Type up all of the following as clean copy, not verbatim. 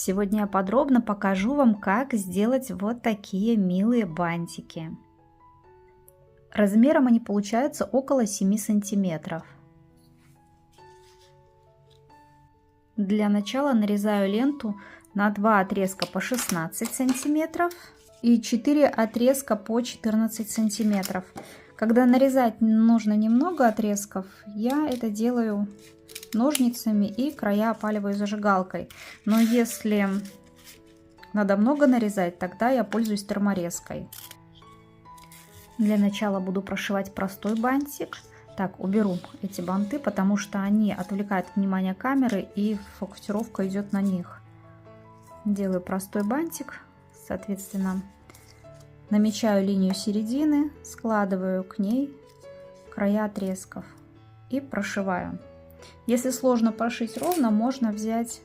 Сегодня я подробно покажу вам, как сделать вот такие милые бантики. Размером они получаются около 7 сантиметров. Для начала нарезаю ленту на 2 отрезка по 16 сантиметров и 4 отрезка по 14 сантиметров. Когда нарезать нужно немного отрезков, я это делаю ножницами и края опаливаю зажигалкой. Но если надо много нарезать, тогда я пользуюсь терморезкой. Для начала буду прошивать простой бантик. Так, уберу эти банты, потому что они отвлекают внимание камеры и фокусировка идет на них. Делаю простой бантик, соответственно, намечаю линию середины, складываю к ней края отрезков и прошиваю. Если сложно прошить ровно, можно взять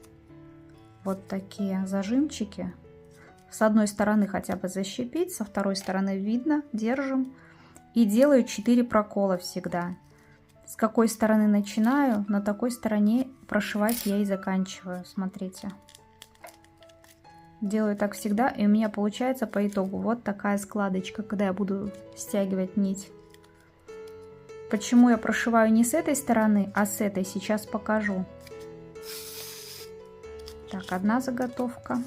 вот такие зажимчики. С одной стороны хотя бы защипить, со второй стороны видно, держим. И делаю 4 прокола всегда. С какой стороны начинаю, на такой стороне прошивать я и заканчиваю. Смотрите. Делаю так всегда, и у меня получается по итогу вот такая складочка, когда я буду стягивать нить. Почему я прошиваю не с этой стороны, а с этой, сейчас покажу. Так, одна заготовка.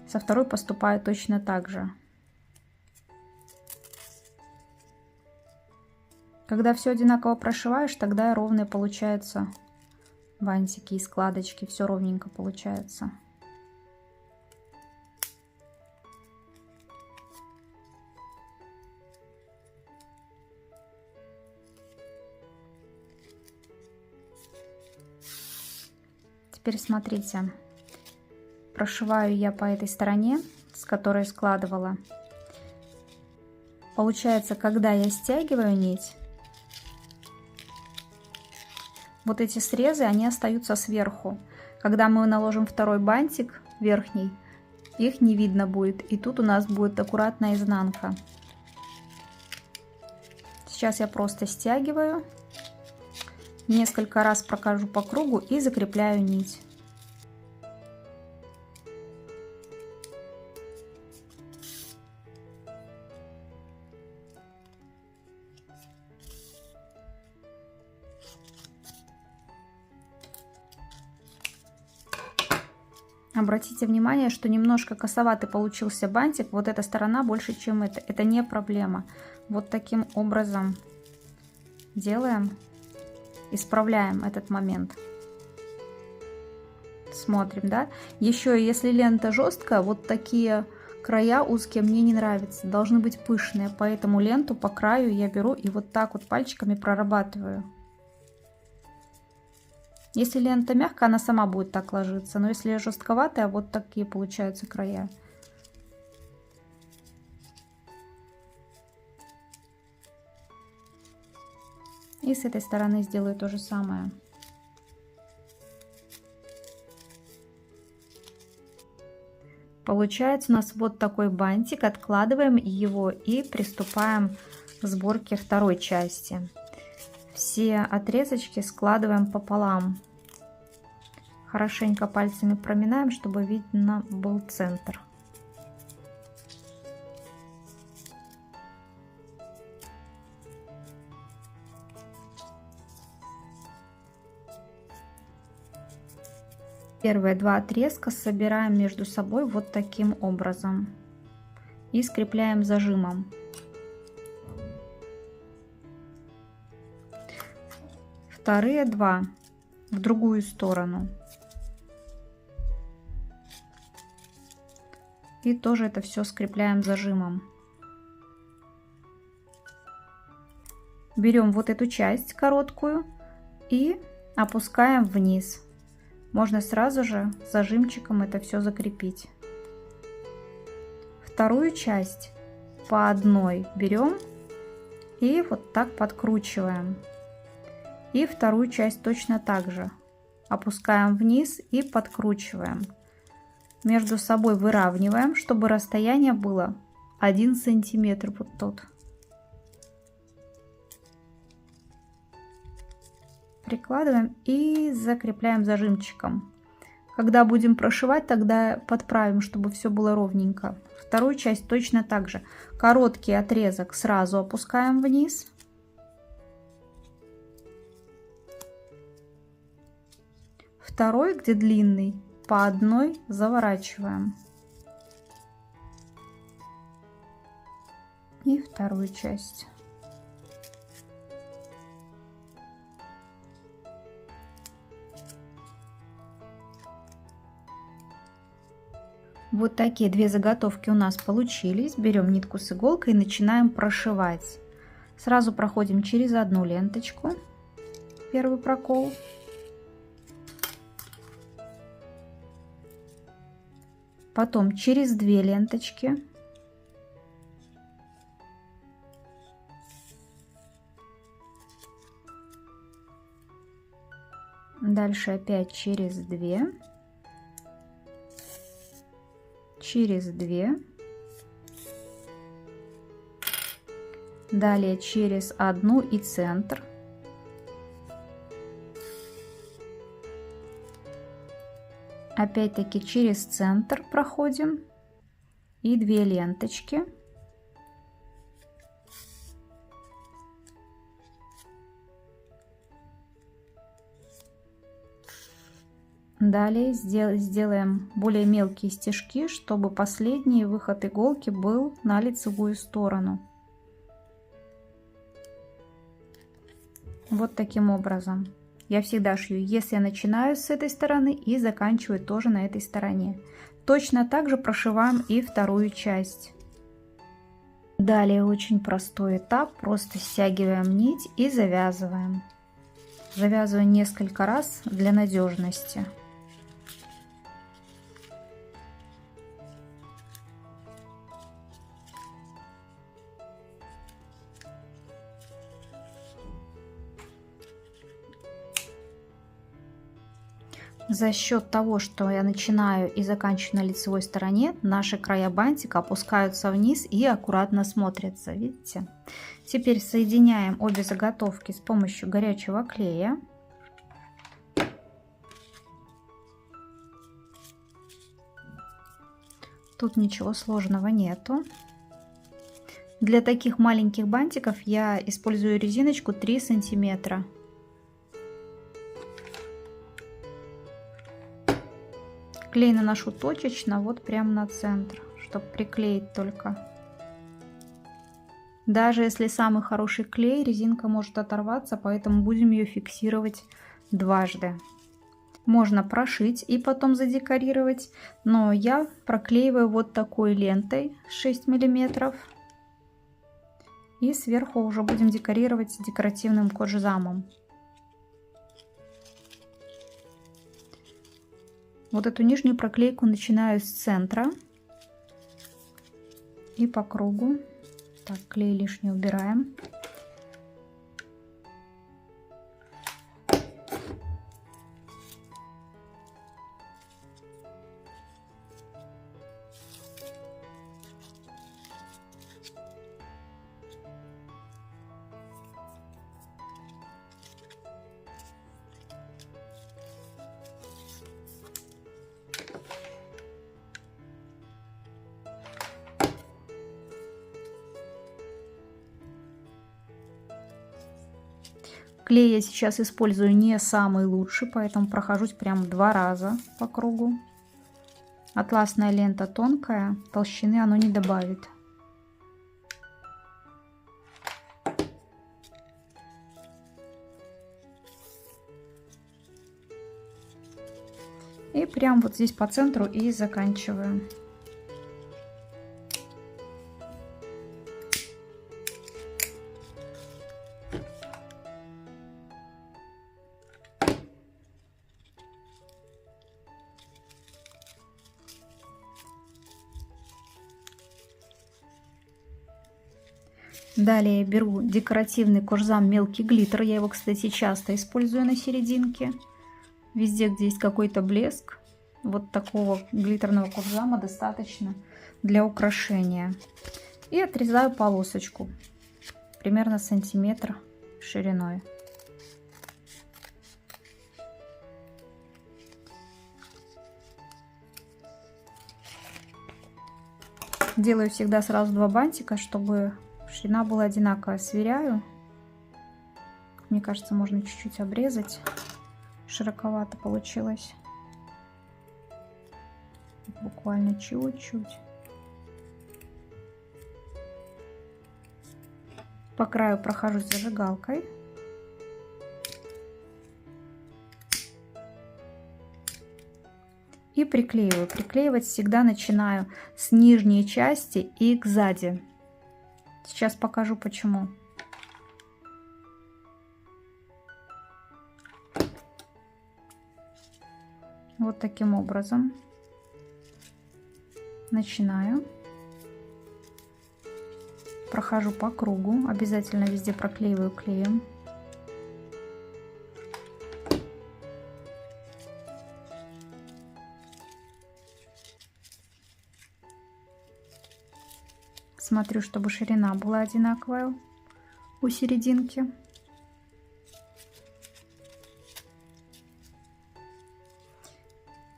Со второй поступаю точно так же. Когда все одинаково прошиваешь, тогда ровные получаются бантики и складочки, все ровненько получается. Теперь смотрите, прошиваю я по этой стороне, с которой складывала. Получается, когда я стягиваю нить, вот эти срезы, они остаются сверху. Когда мы наложим второй бантик верхний, их не видно будет. И тут у нас будет аккуратная изнанка. Сейчас я просто стягиваю. Несколько раз прохожу по кругу и закрепляю нить. Обратите внимание, что немножко косоватый получился бантик. Вот эта сторона больше, чем эта. Это не проблема. Вот таким образом делаем. Исправляем этот момент. Смотрим, да? Еще, если лента жесткая, вот такие края узкие мне не нравятся. Должны быть пышные. Поэтому ленту по краю я беру и вот так вот пальчиками прорабатываю. Если лента мягкая, она сама будет так ложиться. Но если жестковатая, вот такие получаются края. И с этой стороны сделаю то же самое. Получается у нас вот такой бантик. Откладываем его и приступаем к сборке второй части. Все отрезочки складываем пополам. Хорошенько пальцами проминаем, чтобы видно был центр. Первые 2 отрезка собираем между собой вот таким образом и скрепляем зажимом. Вторые 2 в другую сторону. И тоже это все скрепляем зажимом. Берем вот эту часть короткую и опускаем вниз. Можно сразу же зажимчиком это все закрепить. Вторую часть по одной берем и вот так подкручиваем. И вторую часть точно так же опускаем вниз и подкручиваем. Между собой выравниваем, чтобы расстояние было 1 сантиметр, вот тот. Прикладываем и закрепляем зажимчиком. Когда будем прошивать, тогда подправим, чтобы все было ровненько. Вторую часть точно так же. Короткий отрезок сразу опускаем вниз. Второй, где длинный, по одной заворачиваем. И вторую часть. Вот такие две заготовки у нас получились. Берем нитку с иголкой и начинаем прошивать. Сразу проходим через одну ленточку, первый прокол. Потом через две ленточки. Дальше опять через две. Через две, далее через одну и центр, опять-таки через центр проходим и две ленточки, далее сделаем более мелкие стежки, чтобы последний выход иголки был на лицевую сторону. Вот таким образом. Я всегда шью, если я начинаю с этой стороны и заканчиваю тоже на этой стороне. Точно так же прошиваем и вторую часть. Далее очень простой этап. Просто стягиваем нить и завязываем. Завязываю несколько раз для надежности. За счет того, что я начинаю и заканчиваю на лицевой стороне, наши края бантика опускаются вниз и аккуратно смотрятся. Видите? Теперь соединяем обе заготовки с помощью горячего клея. Тут ничего сложного нету. Для таких маленьких бантиков я использую резиночку 3 сантиметра. Клей наношу точечно, вот прямо на центр, чтобы приклеить только. Даже если самый хороший клей, резинка может оторваться, поэтому будем ее фиксировать дважды. Можно прошить и потом задекорировать, но я проклеиваю вот такой лентой 6 миллиметров. И сверху уже будем декорировать декоративным кожзамом. Вот эту нижнюю проклейку начинаю с центра и по кругу. Так, клей лишний убираем. Клей я сейчас использую не самый лучший, поэтому прохожусь прям 2 раза по кругу. Атласная лента тонкая, толщины оно не добавит. И прям вот здесь по центру и заканчиваю. Далее беру декоративный кожзам мелкий глиттер. Я его, кстати, часто использую на серединке. Везде, где есть какой-то блеск, вот такого глиттерного кожзама достаточно для украшения. И отрезаю полосочку примерно сантиметр шириной. Делаю всегда сразу 2 бантика, чтобы ширина была одинаковая. Сверяю. Мне кажется, можно чуть-чуть обрезать. Широковато получилось. Буквально чуть-чуть. По краю прохожусь зажигалкой. И приклеиваю. Приклеивать всегда начинаю с нижней части и сзади. Сейчас покажу почему. Вот таким образом. Начинаю. Прохожу по кругу. Обязательно везде проклеиваю клеем. Смотрю, чтобы ширина была одинаковая у серединки.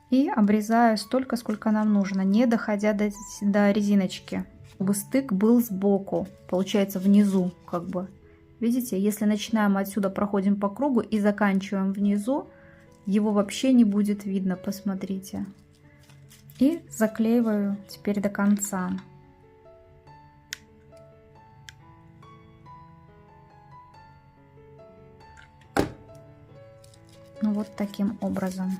И обрезаю столько, сколько нам нужно, не доходя до резиночки, чтобы стык был сбоку, получается внизу, как бы. Видите, если начинаем отсюда, проходим по кругу и заканчиваем внизу, его вообще не будет видно, посмотрите. И заклеиваю теперь до конца. Ну, вот таким образом.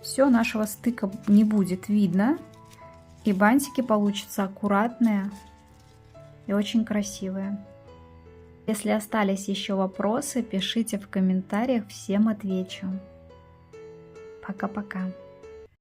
Все, нашего стыка не будет видно. И бантики получатся аккуратные и очень красивые. Если остались еще вопросы, пишите в комментариях, всем отвечу. Пока-пока.